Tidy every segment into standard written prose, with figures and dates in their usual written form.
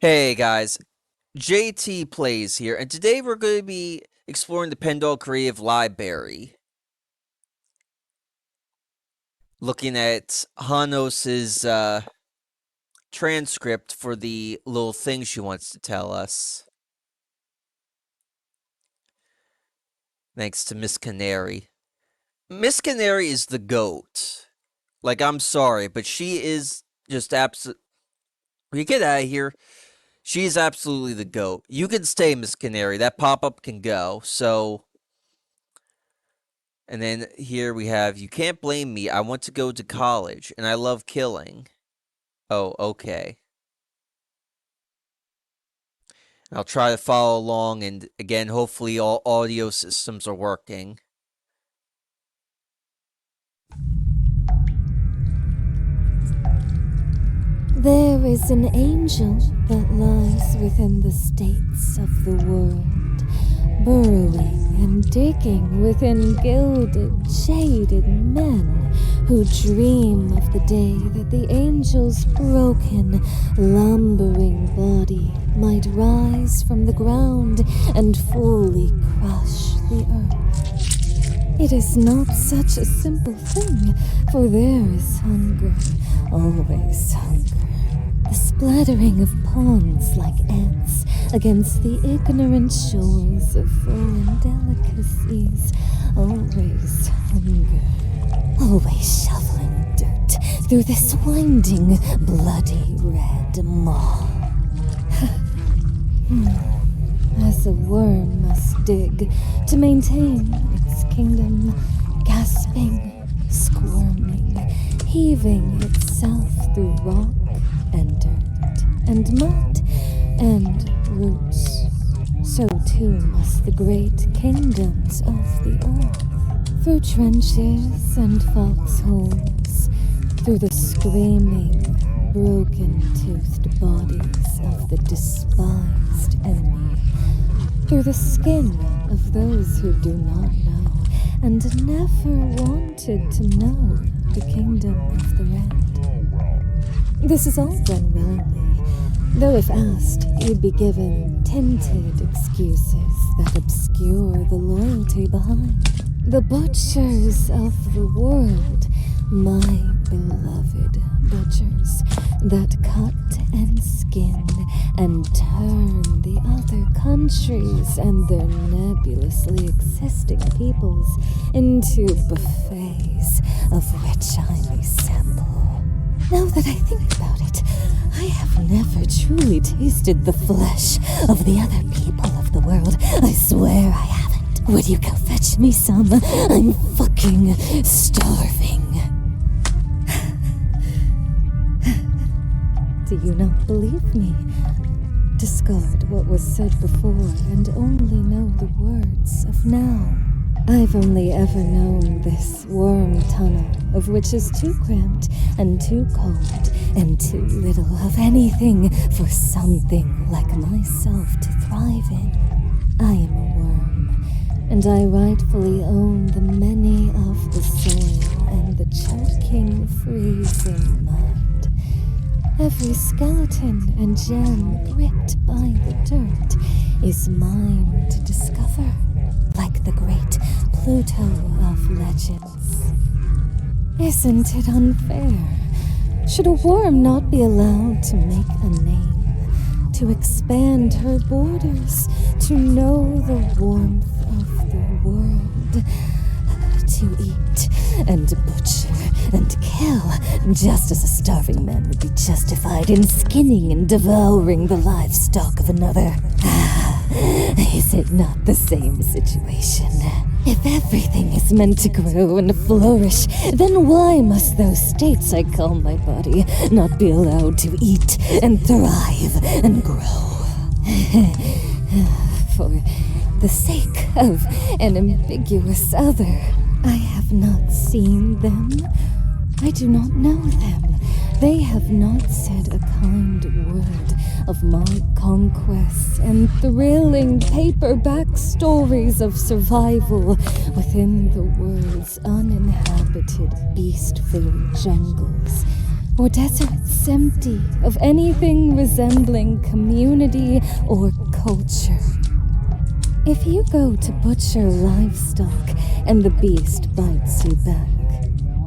Hey guys, JT Plays here, and today we're going to be exploring the Pendle Creative Library. Looking at Hanos's transcript for the little thing she wants to tell us. Thanks to Miss Canary. Miss Canary is the goat. Like, I'm sorry, but she is just absolute. You get out of here. She's absolutely the goat. You can stay, Miss Canary. That pop-up can go, so... And then here we have, you can't blame me. I want to go to college, and I love killing. Oh, okay. I'll try to follow along, and again, hopefully all audio systems are working. There is an angel that lies within the states of the world, burrowing and digging within gilded, jaded men who dream of the day that the angel's broken, lumbering body might rise from the ground and fully crush the earth. It is not such a simple thing, for there is hunger, always hunger. The splattering of pawns like ants against the ignorant shores of foreign delicacies. Always hunger. Always shoveling dirt through this winding, bloody red maw. As a worm must dig to maintain its kingdom, gasping, squirming, heaving itself through rock and dirt, and mud, and roots. So too must the great kingdoms of the earth, through trenches and foxholes, through the screaming, broken-toothed bodies of the despised enemy, through the skin of those who do not know, and never wanted to know the kingdom of the red. This is all done willingly, though if asked, you'd be given tinted excuses that obscure the loyalty behind. The butchers of the world, my beloved butchers, that cut and skin and turn the other countries and their nebulously existing peoples into buffets of which I'm a sample. Now that I think about it, I have never truly tasted the flesh of the other people of the world. I swear I haven't. Would you go fetch me some? I'm fucking starving. Do you not believe me? Discard what was said before and only know the words of now. I've only ever known this worm tunnel, of which is too cramped and too cold and too little of anything for something like myself to thrive in. I am a worm, and I rightfully own the many of the soil and the choking, freezing mud. Every skeleton and gem gripped by the dirt is mine to discover, like the great Pluto of legends. Isn't it unfair? Should a worm not be allowed to make a name, to expand her borders, to know the warmth of the world, to eat and butcher and kill, just as a starving man would be justified in skinning and devouring the livestock of another? Is it not the same situation? If everything is meant to grow and flourish, then why must those states I call my body not be allowed to eat and thrive and grow? For the sake of an ambiguous other, I have not seen them. I do not know them. They have not said a kind word of my conquests and thrilling paperback stories of survival within the world's uninhabited beast-filled jungles. or deserts empty of anything resembling community or culture. If you go to butcher livestock and the beast bites you back,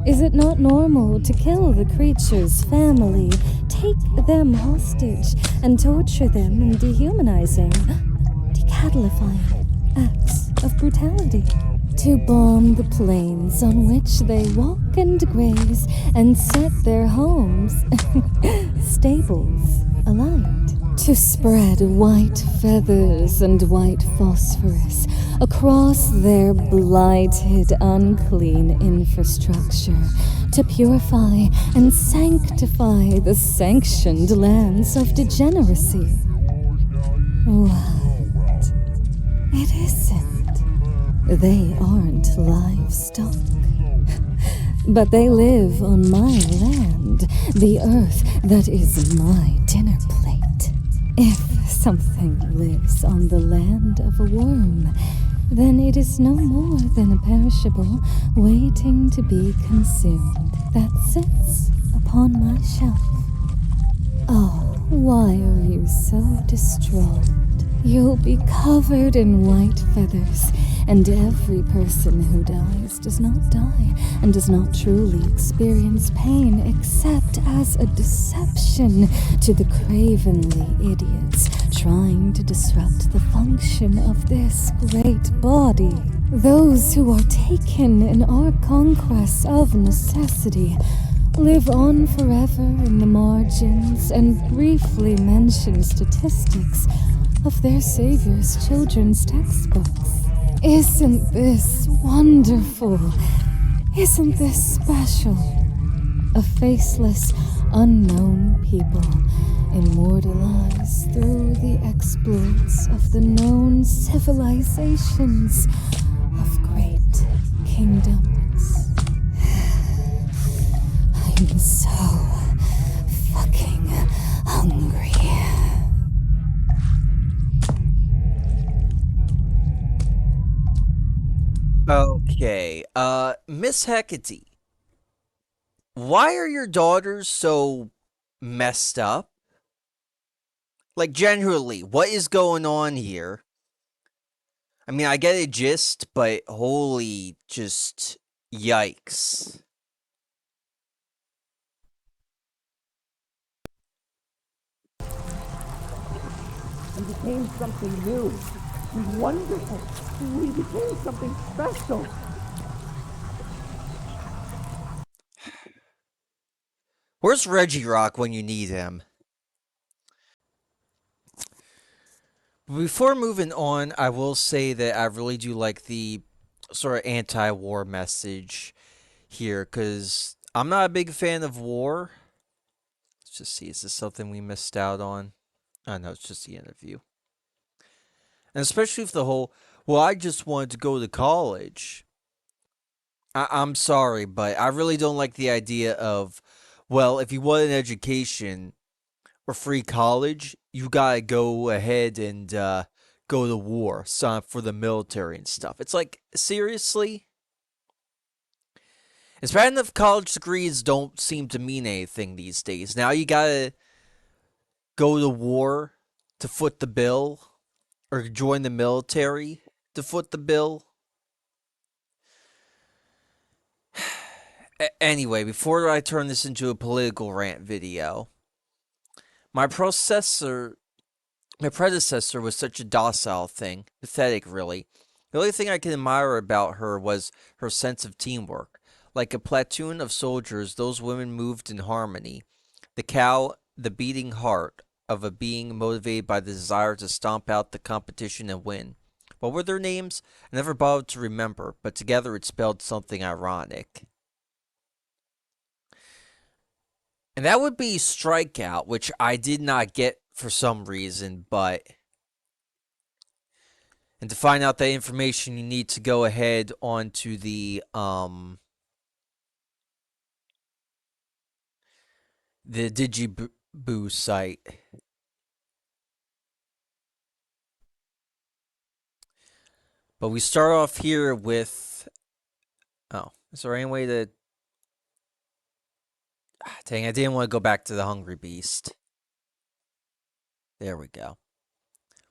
is it not normal to kill the creature's family, take them hostage, and torture them in dehumanizing, decathlifying acts of brutality? To bomb the plains on which they walk and graze and set their homes, stables alight. To spread white feathers and white phosphorus across their blighted, unclean infrastructure, to purify and sanctify the sanctioned lands of degeneracy. What? It isn't. They aren't livestock. But they live on my land, the earth that is my dinner plate. If something lives on the land of a worm, then it is no more than a perishable waiting to be consumed that sits upon my shelf. Oh, why are you so distraught? You'll be covered in white feathers, and every person who dies does not die and does not truly experience pain except as a deception to the cravenly idiots trying to disrupt the function of this great body. Those who are taken in our conquest of necessity live on forever in the margins and briefly mention statistics of their savior's children's textbooks. Isn't this wonderful? Isn't this special? A faceless, unknown people immortalized through the exploits of the known civilizations of great kingdoms. I'm so fucking hungry. Okay, Miss Hecate, why are your daughters so messed up? Like, generally, what is going on here? I mean, I get a gist, but holy, just yikes. We became something new, wonderful. We became something special. Where's Reggie Rock when you need him? Before moving on, I will say that I really do like the sort of anti war message here because I'm not a big fan of war. Let's just see, is this something we missed out on? Oh, no, it's just the interview. And especially with the whole, well, I just wanted to go to college. I'm sorry, but I really don't like the idea of, well, if you want an education or free college, you gotta go ahead and go to war, sign up for the military and stuff. It's like, seriously? It's bad enough college degrees don't seem to mean anything these days. Now you gotta go to war to foot the bill, or join the military to foot the bill. Anyway, before I turn this into a political rant video, my processor my predecessor was such a docile thing. Pathetic, really. The only thing I can admire about her was her sense of teamwork. Like a platoon of soldiers, those women moved in harmony. The cow, the beating heart of a being motivated by the desire to stomp out the competition and win. What were their names? I never bothered to remember, but together it spelled something ironic. And that would be Strikeout, which I did not get for some reason, but and to find out that information, you need to go ahead onto the Digiboo site. But we start off here with, oh, is there any way to Dang, I didn't want to go back to the Hungry Beast. There we go.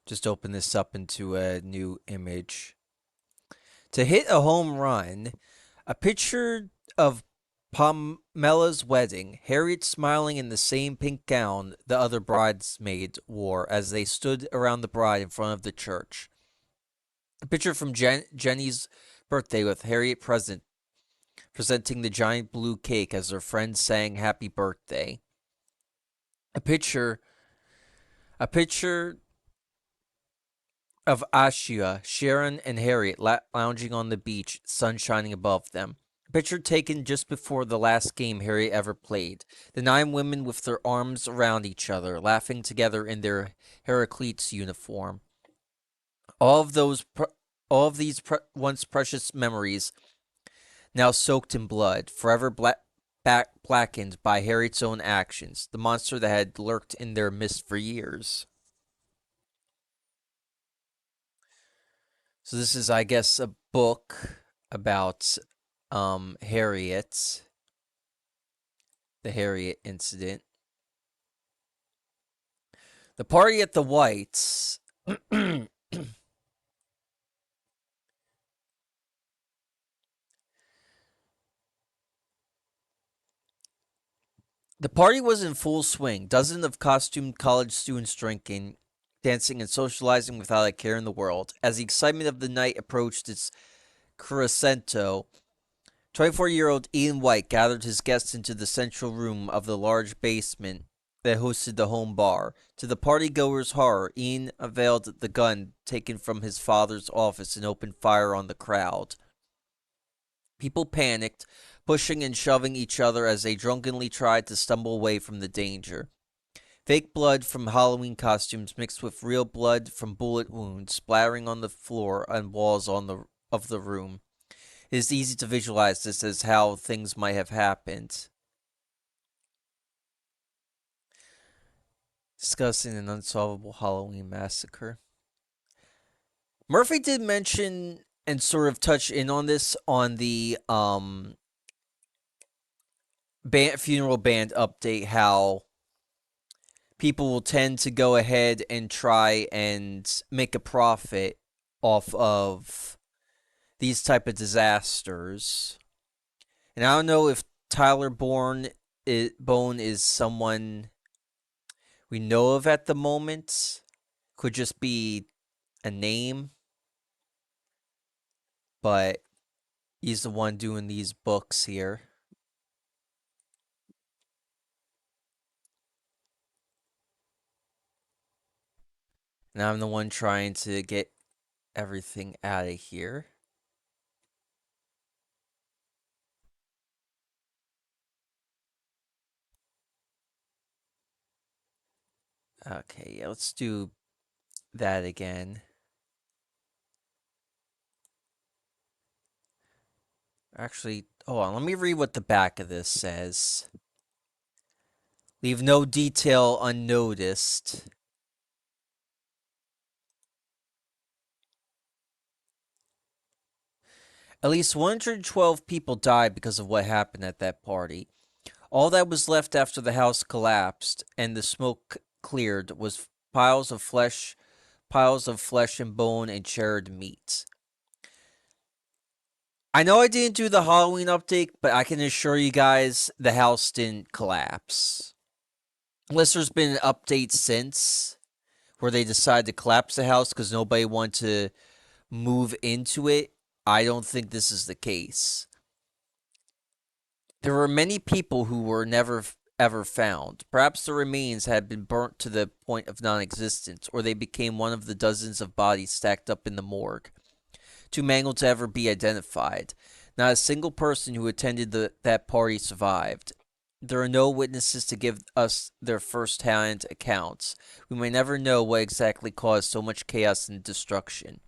Just open this up into a new image. To hit a home run, a picture of Pamela's wedding, Harriet smiling in the same pink gown the other bridesmaids wore as they stood around the bride in front of the church. A picture from Jenny's birthday with Harriet presenting the giant blue cake as her friends sang happy birthday. A picture a picture of Ashia, Sharon, and Harriet lounging on the beach, sun shining above them. A picture taken just before the last game Harriet ever played. The 9 women with their arms around each other, laughing together in their Heraclitus uniform. All of those, all of these once precious memories, now soaked in blood, forever blackened by Harriet's own actions, the monster that had lurked in their midst for years. So this is, I guess, a book about Harriet, the Harriet incident. The party at the Whites. The party was in full swing. Dozens of costumed college students drinking, dancing, and socializing without a care in the world. As the excitement of the night approached its crescendo, 24-year-old Ian White gathered his guests into the central room of the large basement that hosted the home bar. To the partygoers' horror, Ian unveiled the gun taken from his father's office and opened fire on the crowd. People panicked, pushing and shoving each other as they drunkenly tried to stumble away from the danger. Fake blood from Halloween costumes mixed with real blood from bullet wounds splattering on the floor and walls of the room. It is easy to visualize this as how things might have happened. Discussing an unsolvable Halloween massacre. Murphy did mention and sort of touch in on this on the funeral band update, how people will tend to go ahead and try and make a profit off of these type of disasters. And I don't know if Tyler Bone is someone we know of at the moment. Could just be a name, but he's the one doing these books here. And I'm the one trying to get everything out of here. Okay, yeah, let's do that again. Actually, hold on, let me read what the back of this says. Leave no detail unnoticed. At least 112 people died because of what happened at that party. All that was left after the house collapsed and the smoke cleared was piles of flesh and bone and charred meat. I know I didn't do the Halloween update, but I can assure you guys the house didn't collapse. Unless there's been an update since where they decided to collapse the house because nobody wanted to move into it, I don't think this is the case. There were many people who were never ever found. Perhaps the remains had been burnt to the point of non existence, or they became one of the dozens of bodies stacked up in the morgue, too mangled to ever be identified. Not a single person who attended that party survived. There are no witnesses to give us their first-hand accounts. We may never know what exactly caused so much chaos and destruction.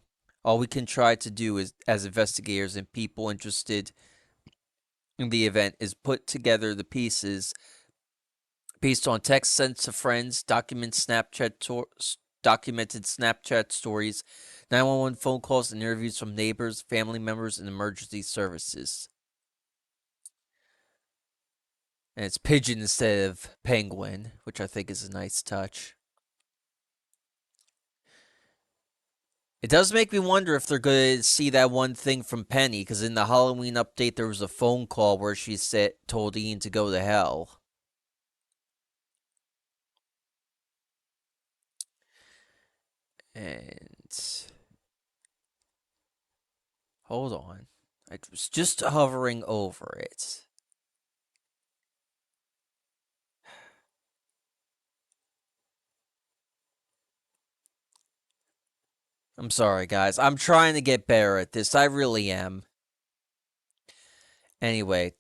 All we can try to do is, as investigators and people interested in the event, is put together the pieces based on text sent to friends, documented Snapchat stories, 911 phone calls, and interviews from neighbors, family members, and emergency services. And it's pigeon instead of penguin, which I think is a nice touch. It does make me wonder if they're going to see that one thing from Penny, because in the Halloween update there was a phone call where she told Ian to go to hell. And hold on. I was just hovering over it. I'm sorry, guys. I'm trying to get better at this. I really am. Anyway,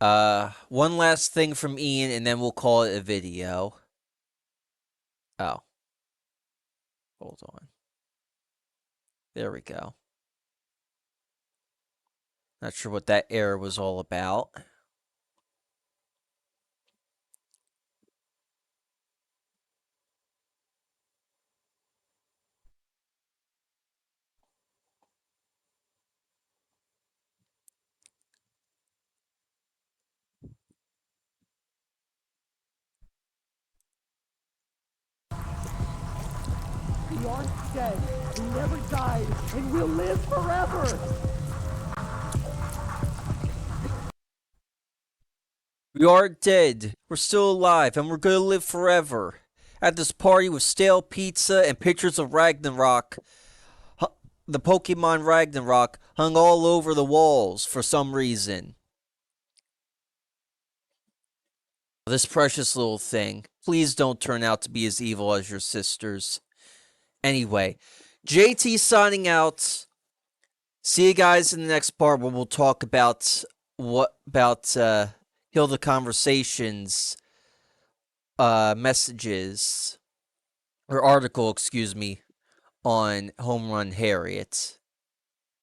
one last thing from Ian, and then we'll call it a video. Oh. Hold on. There we go. Not sure what that error was all about. We aren't dead. We never died, and we'll live forever. We aren't dead. We're still alive, and we're gonna live forever. At this party with stale pizza and pictures of Ragnarok, the Pokemon Ragnarok hung all over the walls for some reason. This precious little thing. Please don't turn out to be as evil as your sisters. Anyway, JT signing out. See you guys in the next part where we'll talk about Hilda Conversations messages or article, excuse me, on Home Run Harriet.